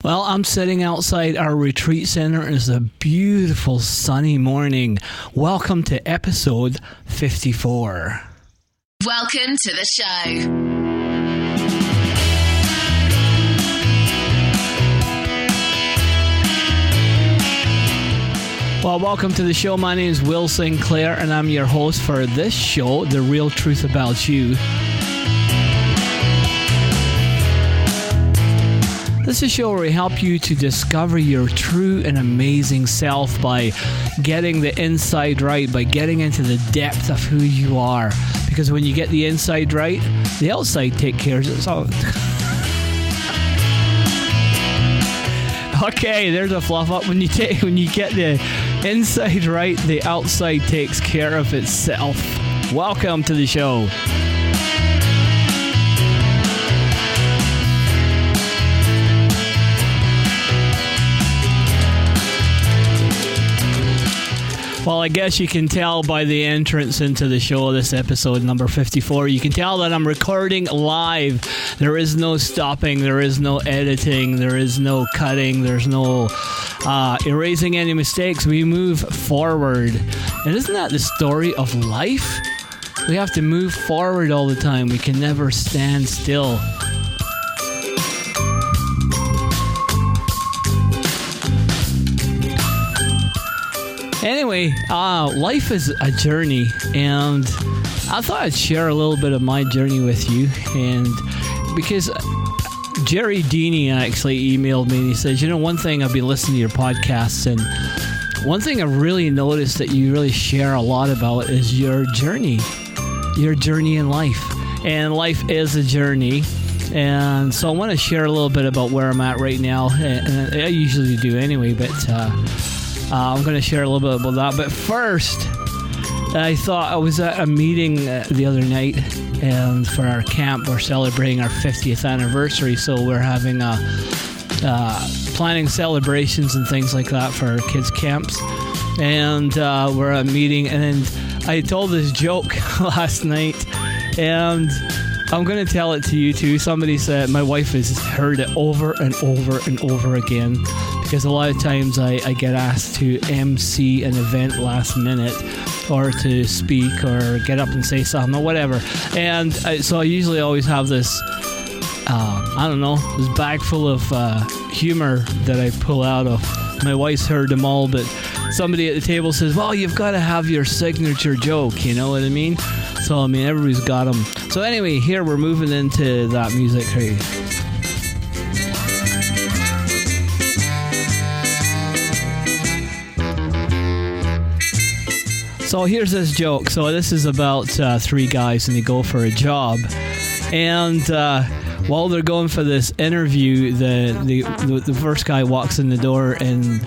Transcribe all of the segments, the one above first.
Well, I'm sitting outside our retreat center. It's a beautiful sunny morning. Welcome to episode 54. Welcome to the show. Well, welcome to the show. My name is Will Sinclair, and I'm your host for this show, The Real Truth About You. This is a show where we help you to discover your true and amazing self by getting the inside right, by getting into the depth of who you are. Because when you get the inside right, the outside takes care of itself. Okay, there's a fluff up. When you get the inside right, the outside takes care of itself. Welcome to the show. Well, I guess you can tell by the entrance into the show, this episode number 54, you can tell that I'm recording live. There is no stopping, there is no editing, there is no cutting, there's no erasing any mistakes. We move forward. And isn't that the story of life? We have to move forward all the time. We can never stand still. Anyway, life is a journey, and I thought I'd share a little bit of my journey with you. And because Jerry Deeney actually emailed me and he says, you know, one thing, I've been listening to your podcasts, and one thing I've really noticed that you really share a lot about is your journey in life. And life is a journey. And so I want to share a little bit about where I'm at right now. And I usually do anyway, but I'm going to share a little bit about that. But first, I thought I was at a meeting the other night, and for our camp, we're celebrating our 50th anniversary. So we're having planning celebrations and things like that for our kids' camps. And we're at a meeting, and I told this joke last night, and I'm going to tell it to you too. Somebody said, my wife has heard it over and over and over again, because a lot of times I get asked to MC an event last minute, or to speak, or get up and say something, or whatever. And so I usually always have this, this bag full of humor that I pull out of. My wife's heard them all, but somebody at the table says, well, you've got to have your signature joke, you know what I mean? So, everybody's got them. So anyway, here we're moving into that music here. So here's this joke. So this is about three guys, and they go for a job. And while they're going for this interview, the first guy walks in the door, and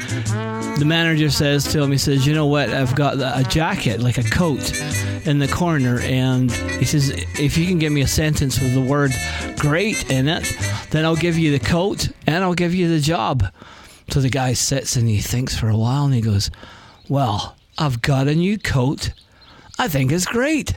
the manager says to him, he says, you know what, I've got a jacket, like a coat, in the corner, and he says, if you can give me a sentence with the word great in it, then I'll give you the coat and I'll give you the job. So the guy sits and he thinks for a while, and he goes, well, I've got a new coat. I think it's great.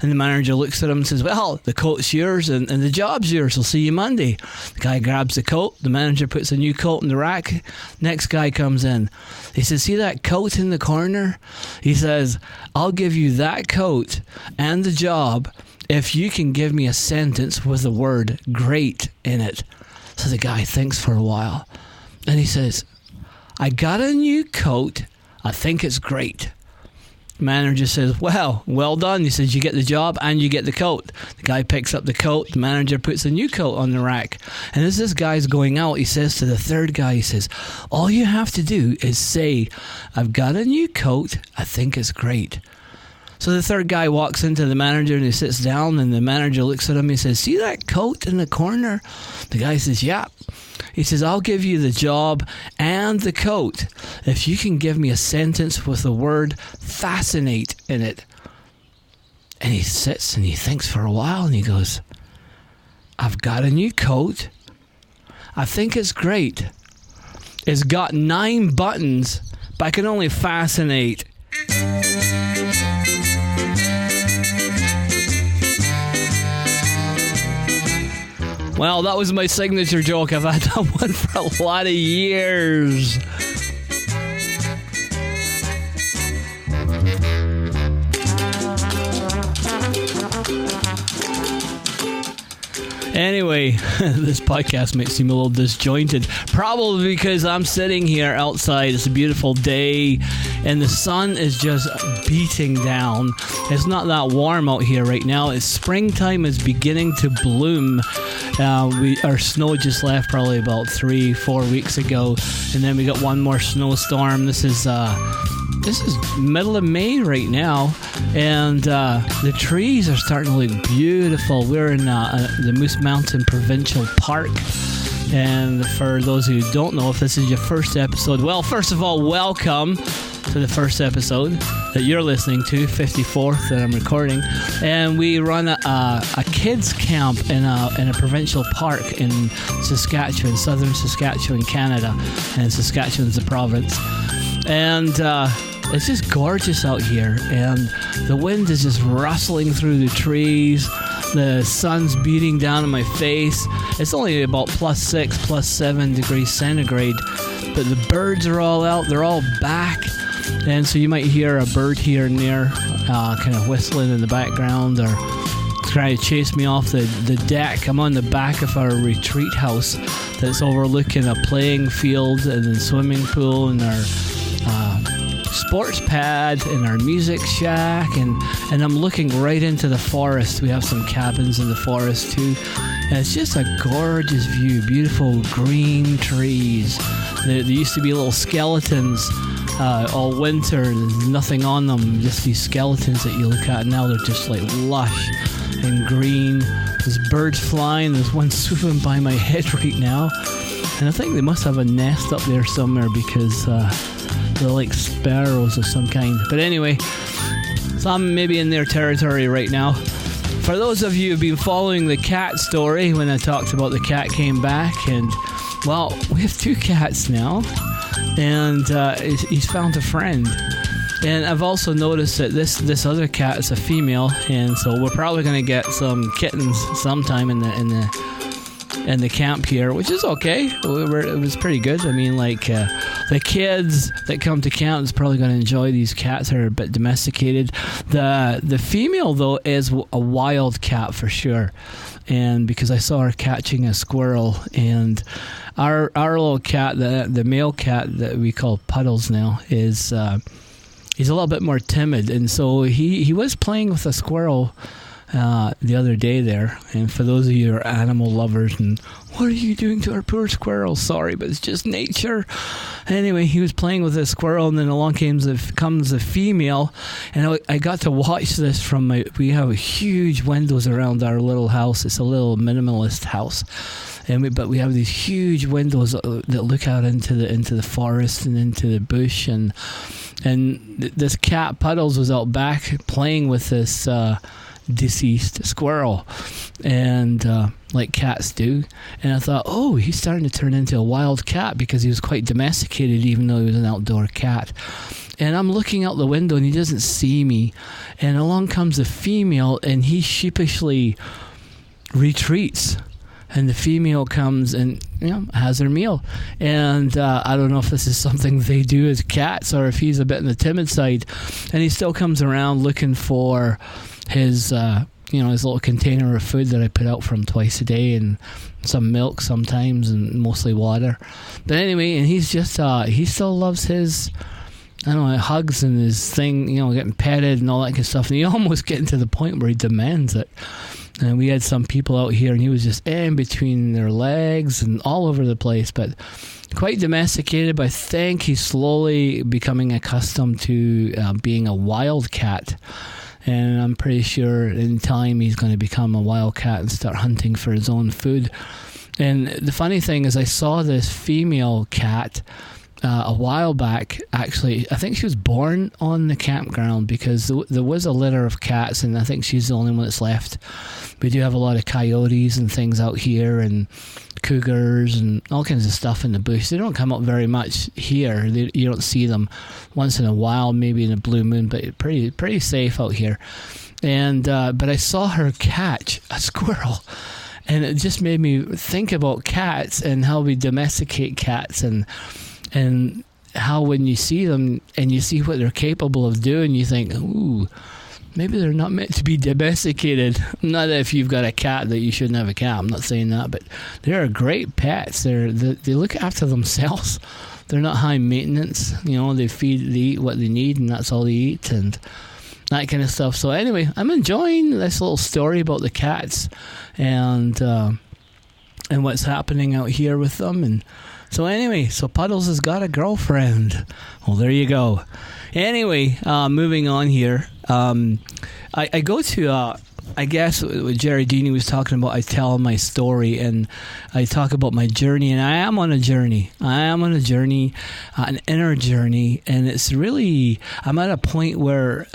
And the manager looks at him and says, well, the coat's yours and the job's yours. I'll see you Monday. The guy grabs the coat. The manager puts a new coat in the rack. Next guy comes in. He says, see that coat in the corner? He says, I'll give you that coat and the job if you can give me a sentence with the word great in it. So the guy thinks for a while, and he says, I got a new coat. I think it's great. Manager says, well done. He says, you get the job and you get the coat. The guy picks up the coat. The manager puts a new coat on the rack. And as this guy's going out, he says to the third guy, he says, all you have to do is say, I've got a new coat. I think it's great. So the third guy walks into the manager and he sits down, and the manager looks at him. He says, see that coat in the corner? The guy says, yeah. He says, I'll give you the job and the coat if you can give me a sentence with the word fascinate in it. And he sits and he thinks for a while, and he goes, I've got a new coat. I think it's great. It's got 9 buttons, but I can only fascinate. Well, that was my signature joke. I've had that one for a lot of years. Anyway, this podcast might seem a little disjointed, probably because I'm sitting here outside. It's a beautiful day, and the sun is just beating down. It's not that warm out here right now. It's springtime is beginning to bloom. Our snow just left probably about 3-4 weeks ago, and then we got one more snowstorm. This is middle of May right now, and the trees are starting to look beautiful. We're in the Moose Mountain Provincial Park, and for those who don't know, if this is your first episode, well, first of all, welcome to the first episode that you're listening to, 54th that I'm recording, and we run a kids camp in a provincial park in Saskatchewan, southern Saskatchewan, Canada, and Saskatchewan's the province, and it's just gorgeous out here, and the wind is just rustling through the trees. The sun's beating down on my face. It's only about +6, +7 degrees centigrade, but the birds are all out. They're all back, and so you might hear a bird here and there kind of whistling in the background or trying to chase me off the deck. I'm on the back of our retreat house that's overlooking a playing field and a swimming pool and our sports pad and our music shack, and I'm looking right into the forest. We have some cabins in the forest too, and it's just a gorgeous view. Beautiful green trees. There used to be little skeletons all winter. There's nothing on them, just these skeletons that you look at. Now they're just like lush and green. There's birds flying. There's one swooping by my head right now, and I think they must have a nest up there somewhere because they're like sparrows of some kind. But anyway, so I'm maybe in their territory right now. For those of you who've been following the cat story, when I talked about the cat came back, and well, we have 2 cats now, and he's found a friend. And I've also noticed that this other cat is a female, and so we're probably going to get some kittens sometime in the camp here, which is okay. It was pretty good. I mean, like the kids that come to camp is probably going to enjoy these cats that are a bit domesticated. The female though is a wild cat for sure, and because I saw her catching a squirrel, and our little cat, the male cat that we call Puddles now, is he's a little bit more timid, and so he was playing with a squirrel the other day there. And for those of you who are animal lovers and what are you doing to our poor squirrel? Sorry, but it's just nature. Anyway, he was playing with a squirrel, and then along comes a female, and I got to watch this from we have huge windows around our little house. It's a little minimalist house, but we have these huge windows that look out into the forest and into the bush, and this cat Puddles was out back playing with this deceased squirrel, and like cats do, and I thought, oh, he's starting to turn into a wild cat because he was quite domesticated even though he was an outdoor cat. And I'm looking out the window and he doesn't see me, and along comes a female, and he sheepishly retreats, and the female comes and has her meal. And I don't know if this is something they do as cats or if he's a bit on the timid side, and he still comes around looking for his his little container of food that I put out for him twice a day, and some milk sometimes, and mostly water. But anyway, and he's just he still loves his hugs and his thing, getting petted and all that kind of stuff, and he almost getting to the point where he demands it. And we had some people out here, and he was just in between their legs and all over the place, but quite domesticated. But I think he's slowly becoming accustomed to being a wild cat. And I'm pretty sure in time he's going to become a wild cat and start hunting for his own food. And the funny thing is, I saw this female cat a while back. Actually, I think she was born on the campground because there was a litter of cats, and I think she's the only one that's left. We do have a lot of coyotes and things out here, and cougars and all kinds of stuff in the bush. They don't come up very much here. You don't see them once in a while, maybe in a blue moon, but pretty safe out here. And but I saw her catch a squirrel, And it just made me think about cats and how we domesticate cats, and how when you see them and you see what they're capable of doing, you think, ooh, maybe they're not meant to be domesticated. Not that if you've got a cat that you shouldn't have a cat. I'm not saying that, but they're great pets. They look after themselves. They're not high maintenance. They eat what they need, and that's all they eat, and that kind of stuff. So anyway, I'm enjoying this little story about the cats and what's happening out here with them. And so anyway, so Puddles has got a girlfriend. Well, there you go. Anyway, moving on here. I go to, I guess what Jerry Dini was talking about, I tell my story and I talk about my journey, and I am on a journey. An inner journey, and it's really, I'm at a point where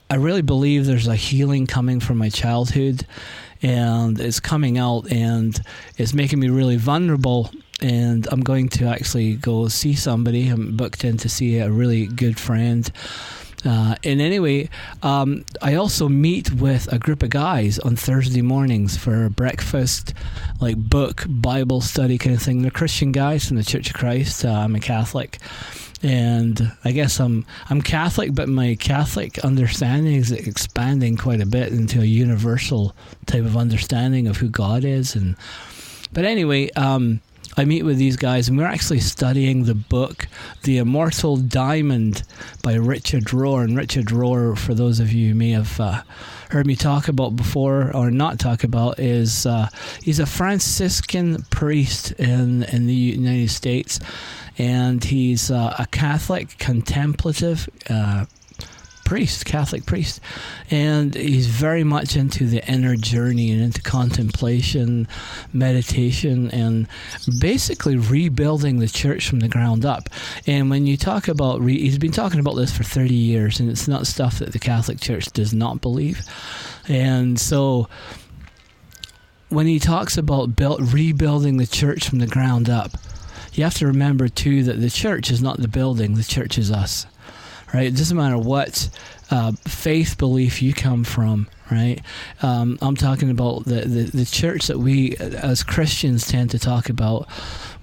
I really believe there's a healing coming from my childhood, and it's coming out, and it's making me really vulnerable. And I'm going to actually go see somebody. I'm booked in to see a really good friend. And anyway, I also meet with a group of guys on Thursday mornings for breakfast, like book, Bible study kind of thing. They're Christian guys from the Church of Christ. I'm a Catholic. And I guess I'm Catholic, but my Catholic understanding is expanding quite a bit into a universal type of understanding of who God is. But anyway, I meet with these guys, and we're actually studying the book, The Immortal Diamond by Richard Rohr. And Richard Rohr, for those of you who may have heard me talk about before or not talk about, is he's a Franciscan priest in the United States, and he's a Catholic contemplative Catholic priest, and he's very much into the inner journey and into contemplation, meditation, and basically rebuilding the church from the ground up. And when you talk about, he's been talking about this for 30 years, and it's not stuff that the Catholic Church does not believe. And so when he talks about rebuilding the church from the ground up, you have to remember too that the church is not the building, the church is us. Right? It doesn't matter what faith belief you come from, right? I'm talking about the church that we as Christians tend to talk about.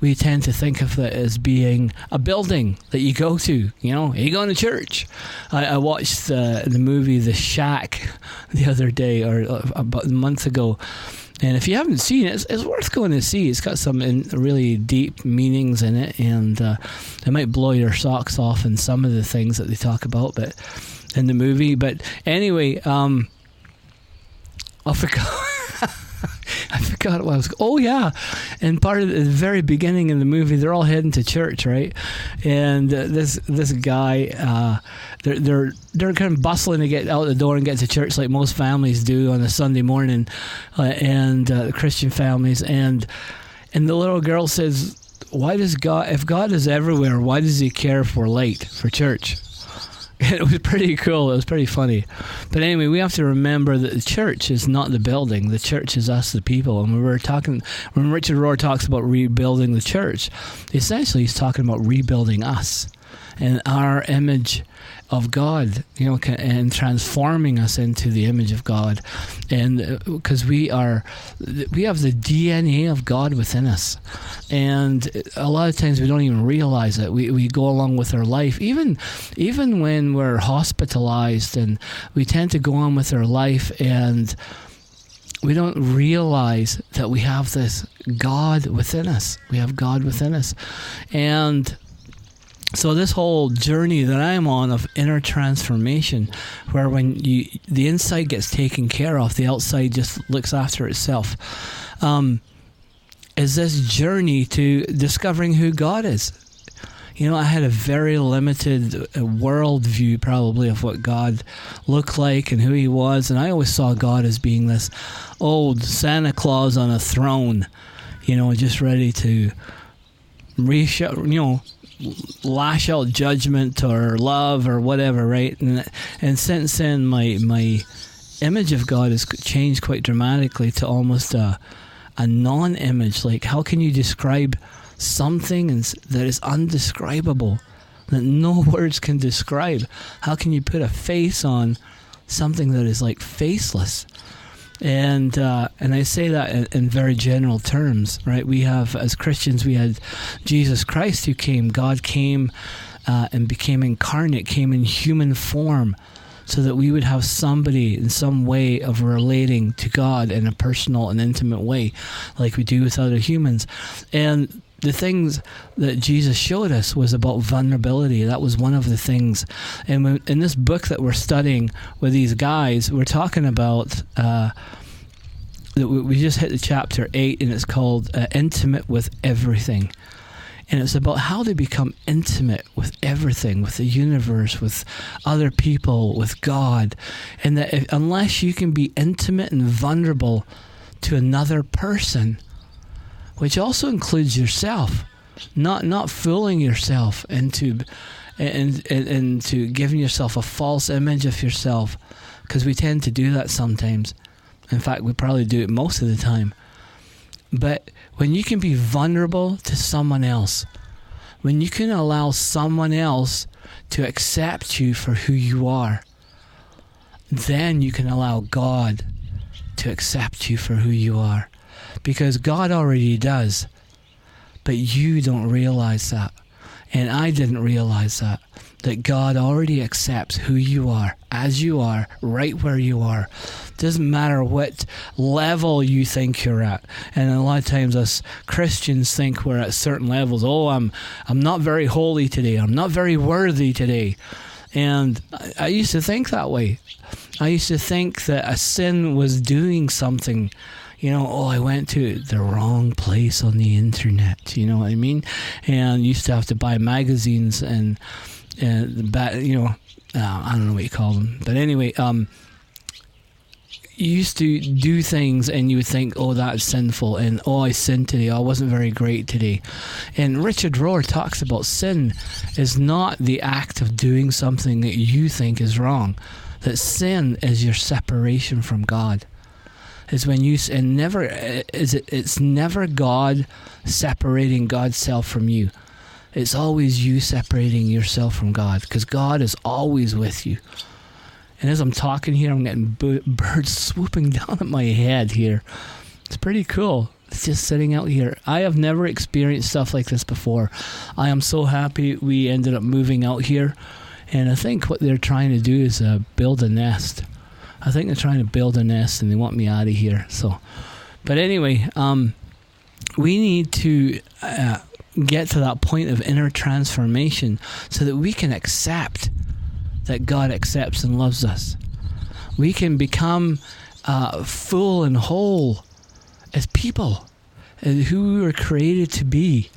We tend to think of it as being a building that you go to. You go to church. I watched the movie The Shack the other day, or about a month ago. And if you haven't seen it, it's worth going to see. It's got some really deep meanings in it, and it might blow your socks off in some of the things that they talk about, but in the movie. But anyway, I forgot. I forgot what I was. Oh yeah, and part of the very beginning in the movie, they're all heading to church, right? And this guy, they're kind of bustling to get out the door and get to church, like most families do on a Sunday morning, and Christian families. And the little girl says, "Why does God? If God is everywhere, why does He care if we're late for church?" It was pretty cool. It was pretty funny. But anyway, we have to remember that the church is not the building. The church is us, the people. And when Richard Rohr talks about rebuilding the church, essentially he's talking about rebuilding us and our image of God, and transforming us into the image of God. And because we have the DNA of God within us. And a lot of times we don't even realize it. We go along with our life, even when we're hospitalized, and we tend to go on with our life, and we don't realize that we have this God within us. We have God within us. And so this whole journey that I'm on of inner transformation, where when the inside gets taken care of, the outside just looks after itself, is this journey to discovering who God is. I had a very limited worldview probably of what God looked like and who He was, and I always saw God as being this old Santa Claus on a throne, just ready to lash out judgment or love or whatever, right? And since then, my image of God has changed quite dramatically to almost a non-image. Like, how can you describe something that is undescribable, that no words can describe? How can you put a face on something that is like faceless? And I say that in very general terms, right? We have, as Christians, we had Jesus Christ who came. God came and became incarnate, came in human form, so that we would have somebody in some way of relating to God in a personal and intimate way, like we do with other humans. And the things that Jesus showed us was about vulnerability. That was one of the things. And in this book that we're studying with these guys, we're talking about, we just hit the chapter 8, and it's called Intimate with Everything. And it's about how to become intimate with everything, with the universe, with other people, with God. And that unless you can be intimate and vulnerable to another person, which also includes yourself, not fooling yourself into giving yourself a false image of yourself, because we tend to do that sometimes. In fact, we probably do it most of the time. But when you can be vulnerable to someone else, when you can allow someone else to accept you for who you are, then you can allow God to accept you for who you are. Because God already does, but you don't realize that. And I didn't realize that God already accepts who you are, as you are, right where you are. Doesn't matter what level you think you're at. And a lot of times us Christians think we're at certain levels. Oh, I'm not very holy today. I'm not very worthy today. And I used to think that way. I used to think that a sin was doing something. I went to the wrong place on the internet. You know what I mean? And used to have to buy magazines and I don't know what you call them. But anyway, you used to do things and you would think, oh, that's sinful. And, oh, I sinned today. Oh, I wasn't very great today. And Richard Rohr talks about sin is not the act of doing something that you think is wrong. That sin is your separation from God. Is when you it's never God separating God's self from you. It's always you separating yourself from God, because God is always with you. And as I'm talking here, I'm getting birds swooping down at my head here. It's pretty cool. It's just sitting out here. I have never experienced stuff like this before. I am so happy we ended up moving out here. And I think what they're trying to do is build a nest. I think they're trying to build a nest and they want me out of here. But anyway, we need to get to that point of inner transformation so that we can accept that God accepts and loves us. We can become full and whole as people, as who we were created to be,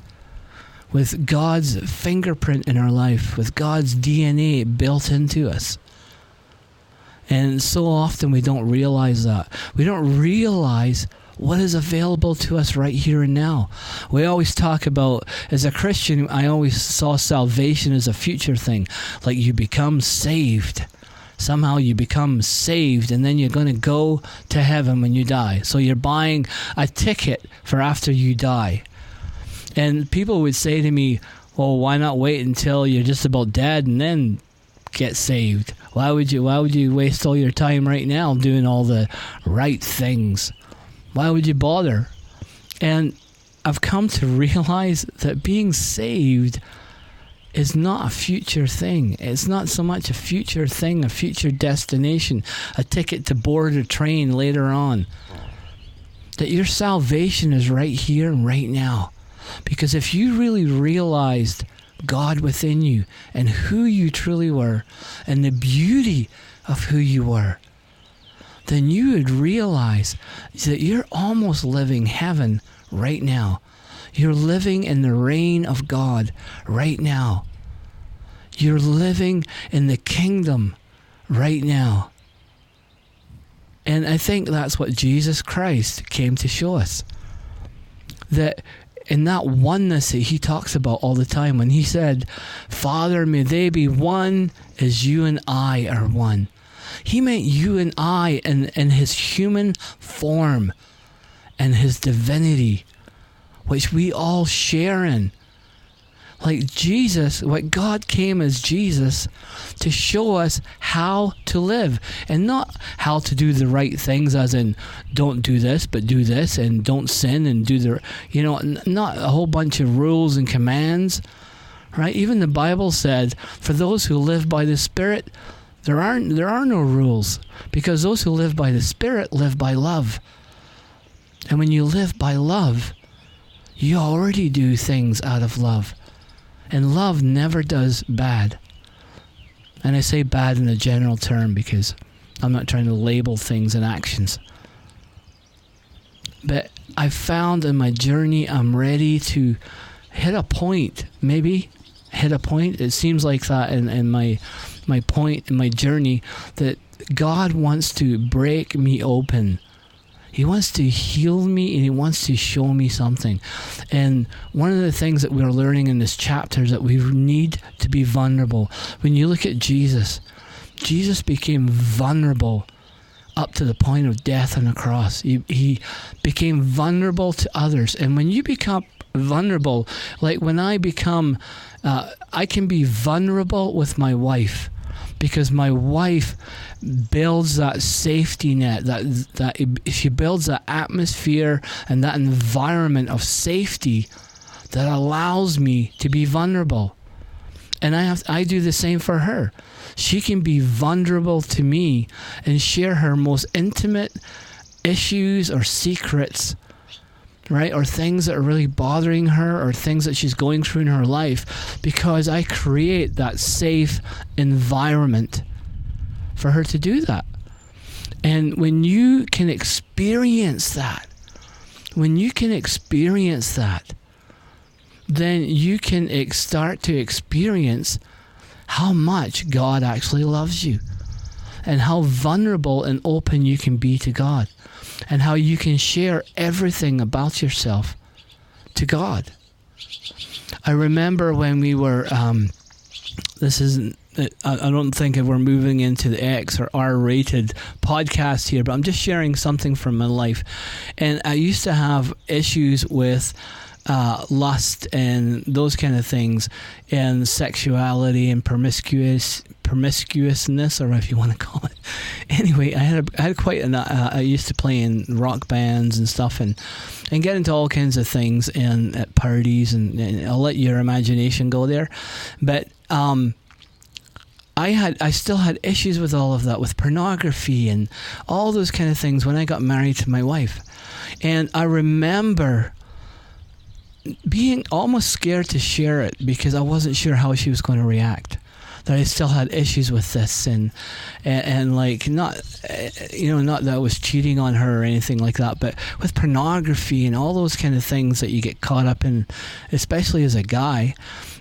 with God's fingerprint in our life, with God's DNA built into us. And so often we don't realize that. We don't realize what is available to us right here and now. We always talk about, as a Christian, I always saw salvation as a future thing. Like you become saved. Somehow you become saved and then you're going to go to heaven when you die. So you're buying a ticket for after you die. And people would say to me, well, why not wait until you're just about dead and then get saved? Why would you waste all your time right now doing all the right things? Why would you bother? And I've come to realize that being saved is not a future thing. It's not so much a future thing, a future destination, a ticket to board a train later on. That your salvation is right here and right now. Because if you really realized God within you and who you truly were and the beauty of who you were, then you would realize that you're almost living heaven right now. You're living in the reign of God right now. You're living in the kingdom right now. And I think that's what Jesus Christ came to show us. That in that oneness that he talks about all the time, when he said, Father, may they be one as you and I are one. He meant you and I in his human form and his divinity, which we all share in. Like Jesus, what God came as Jesus to show us how to live, and not how to do the right things, as in don't do this, but do this, and don't sin, and do the, not a whole bunch of rules and commands, right? Even the Bible said, for those who live by the Spirit, there are no rules, because those who live by the Spirit live by love. And when you live by love, you already do things out of love. And love never does bad. And I say bad in a general term because I'm not trying to label things and actions. But I found in my journey, I'm ready to hit a point, maybe hit a point. It seems like that in my point in my journey, that God wants to break me open. He wants to heal me, and he wants to show me something. And one of the things that we're learning in this chapter is that we need to be vulnerable. When you look at Jesus, Jesus became vulnerable up to the point of death on the cross. He became vulnerable to others. And when you become vulnerable, like when I become, I can be vulnerable with my wife, because my wife builds that safety net, that she builds that atmosphere and that environment of safety that allows me to be vulnerable. And I do the same for her. She can be vulnerable to me and share her most intimate issues or secrets, right? Or things that are really bothering her, or things that she's going through in her life, because I create that safe environment for her to do that. And when you can experience that, then you can start to experience how much God actually loves you, and how vulnerable and open you can be to God, and how you can share everything about yourself to God. I remember when we were, I don't think we're moving into the X or R-rated podcast here, but I'm just sharing something from my life. And I used to have issues with lust and those kind of things, and sexuality and promiscuousness, or if you want to call it. Anyway, I had quite I used to play in rock bands and stuff, and get into all kinds of things and at parties, and I'll let your imagination go there. But I still had issues with all of that, with pornography and all those kind of things when I got married to my wife. And I remember being almost scared to share it, because I wasn't sure how she was going to react. That I still had issues with this, and like, not that I was cheating on her or anything like that, but with pornography and all those kind of things that you get caught up in, especially as a guy.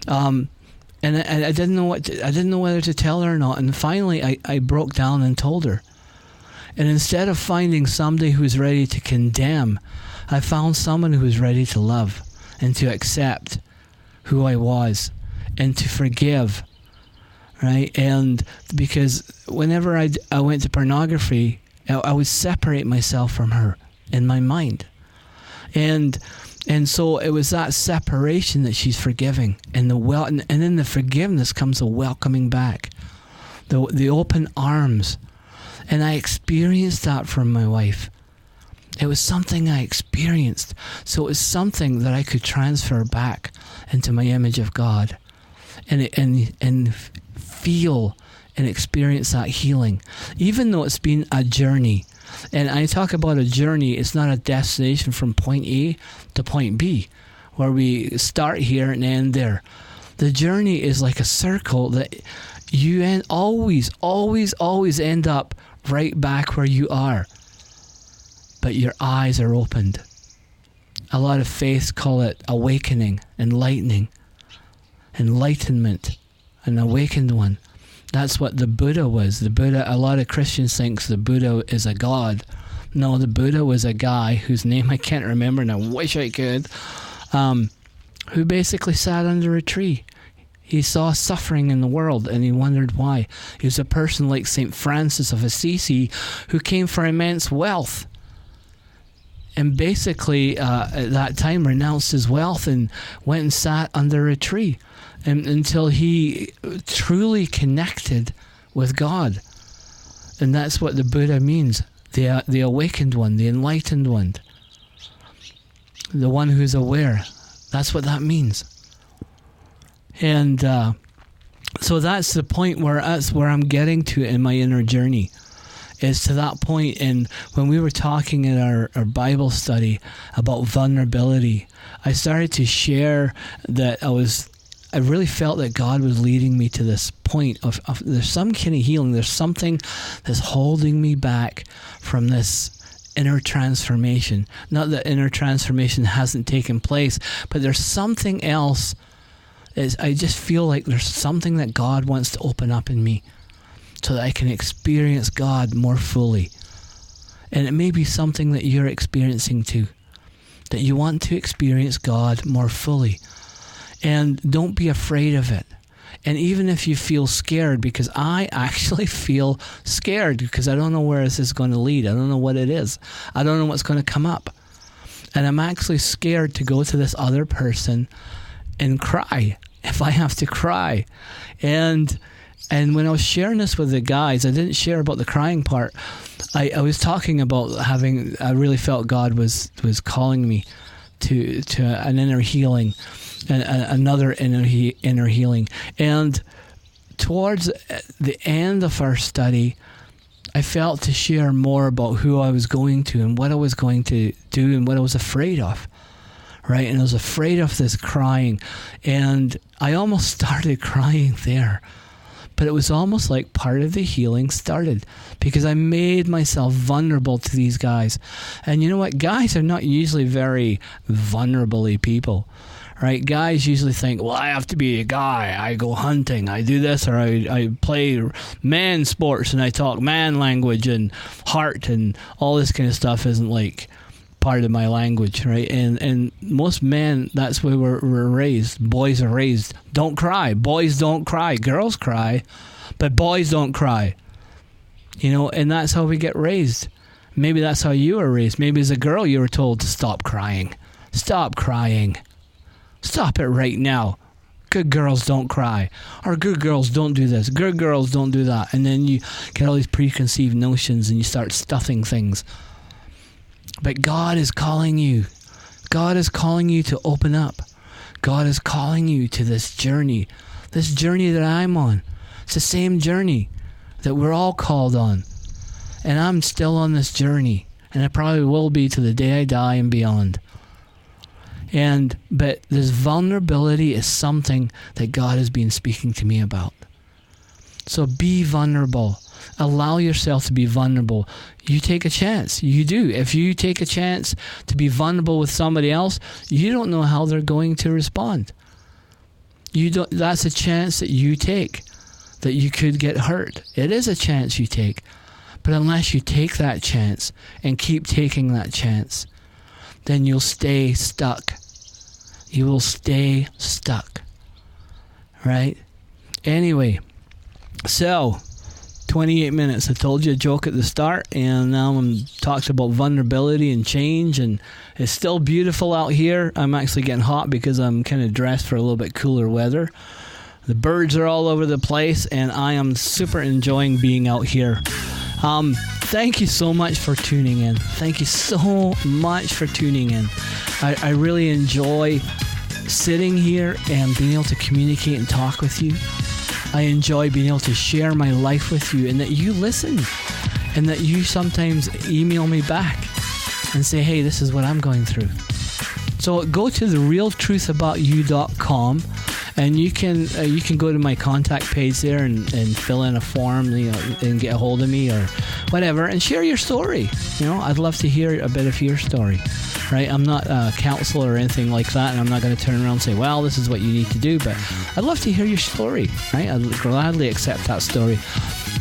And I didn't know I didn't know whether to tell her or not. And finally, I broke down and told her. And instead of finding somebody who's ready to condemn, I found someone who was ready to love and to accept who I was and to forgive, right? And because whenever I went to pornography, I would separate myself from her in my mind. And so it was that separation that she's forgiving, and then the forgiveness comes the welcoming back, the open arms. And I experienced that from my wife. It was something I experienced. So it was something that I could transfer back into my image of God, and feel and experience that healing, even though it's been a journey. And I talk about a journey, it's not a destination from point A to point B, where we start here and end there. The journey is like a circle that you always end up right back where you are. But your eyes are opened. A lot of faiths call it awakening, enlightening, enlightenment, an awakened one. That's what the Buddha was. The Buddha, a lot of Christians think the Buddha is a god. No, the Buddha was a guy whose name I can't remember, and I wish I could, who basically sat under a tree. He saw suffering in the world, and he wondered why. He was a person like St. Francis of Assisi, who came for immense wealth, and basically at that time renounced his wealth and went and sat under a tree. and until he truly connected with God. And that's what the Buddha means, the awakened one, the enlightened one, the one who's aware. That's what that means. And so that's the point where I'm getting to in my inner journey, is to that point. And when we were talking in our Bible study about vulnerability, I started to share that I really felt that God was leading me to this point of there's some kind of healing. There's something that's holding me back from this inner transformation. Not that inner transformation hasn't taken place, but there's something else. I just feel like there's something that God wants to open up in me so that I can experience God more fully. And it may be something that you're experiencing too, that you want to experience God more fully. And don't be afraid of it. And even if you feel scared, because I actually feel scared because I don't know where this is going to lead. I don't know what it is. I don't know what's going to come up. And I'm actually scared to go to this other person and cry if I have to cry. And when I was sharing this with the guys, I didn't share about the crying part. I was talking about I really felt God was calling me to an inner healing, another inner healing. And towards the end of our study, I felt to share more about who I was going to and what I was going to do and what I was afraid of. Right? And I was afraid of this crying. And I almost started crying there. But it was almost like part of the healing started because I made myself vulnerable to these guys. And you know what? Guys are not usually very vulnerable people. Right? Guys usually think, well, I have to be a guy. I go hunting. I do this, or I play man sports and I talk man language, and heart and all this kind of stuff isn't like part of my language, right? And most men, that's where we're raised. Boys are raised, don't cry. Boys don't cry. Girls cry, but boys don't cry. And that's how we get raised. Maybe that's how you were raised. Maybe as a girl you were told to stop crying. Stop crying. Stop it right now. Good girls don't cry. Or good girls don't do this. Good girls don't do that. And then you get all these preconceived notions and you start stuffing things. But God is calling you. God is calling you to open up. God is calling you to this journey that I'm on. It's the same journey that we're all called on. And I'm still on this journey. And I probably will be to the day I die and beyond. But this vulnerability is something that God has been speaking to me about. So be vulnerable. Allow yourself to be vulnerable. You take a chance. You do. If you take a chance to be vulnerable with somebody else, you don't know how they're going to respond. That's a chance that you take, that you could get hurt. It is a chance you take. But unless you take that chance and keep taking that chance, then you'll stay stuck. You will stay stuck. Right? Anyway, so 28 minutes. I told you a joke at the start, and now I'm talking about vulnerability and change, and it's still beautiful out here. I'm actually getting hot because I'm kind of dressed for a little bit cooler weather. The birds are all over the place, and I am super enjoying being out here. Thank you so much for tuning in. Thank you so much for tuning in. I really enjoy sitting here and being able to communicate and talk with you. I enjoy being able to share my life with you, and that you listen, and that you sometimes email me back and say, hey, this is what I'm going through. So go to therealtruthaboutyou.com, and you can go to my contact page there and fill in a form, and get a hold of me or whatever, and share your story. I'd love to hear a bit of your story. Right? I'm not a counselor or anything like that, and I'm not going to turn around and say, well, this is what you need to do, but I'd love to hear your story. Right? I'd gladly accept that story.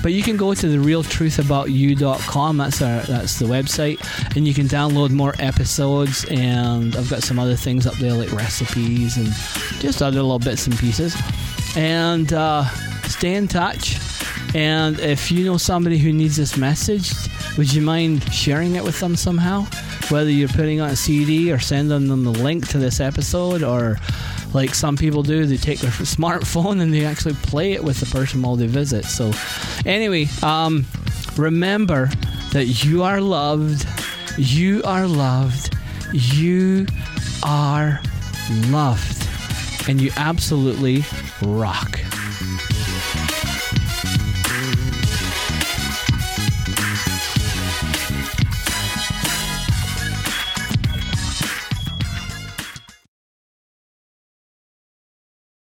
But you can go to therealtruthaboutyou.com. That's the website, and you can download more episodes, and I've got some other things up there like recipes and just other little bits and pieces. And stay in touch. And if you know somebody who needs this message, would you mind sharing it with them somehow? Whether you're putting on a CD or sending them the link to this episode or like some people do. They take their smartphone and they actually play it with the person while they visit. So anyway, remember that you are loved. You are loved. You are loved. And you absolutely rock.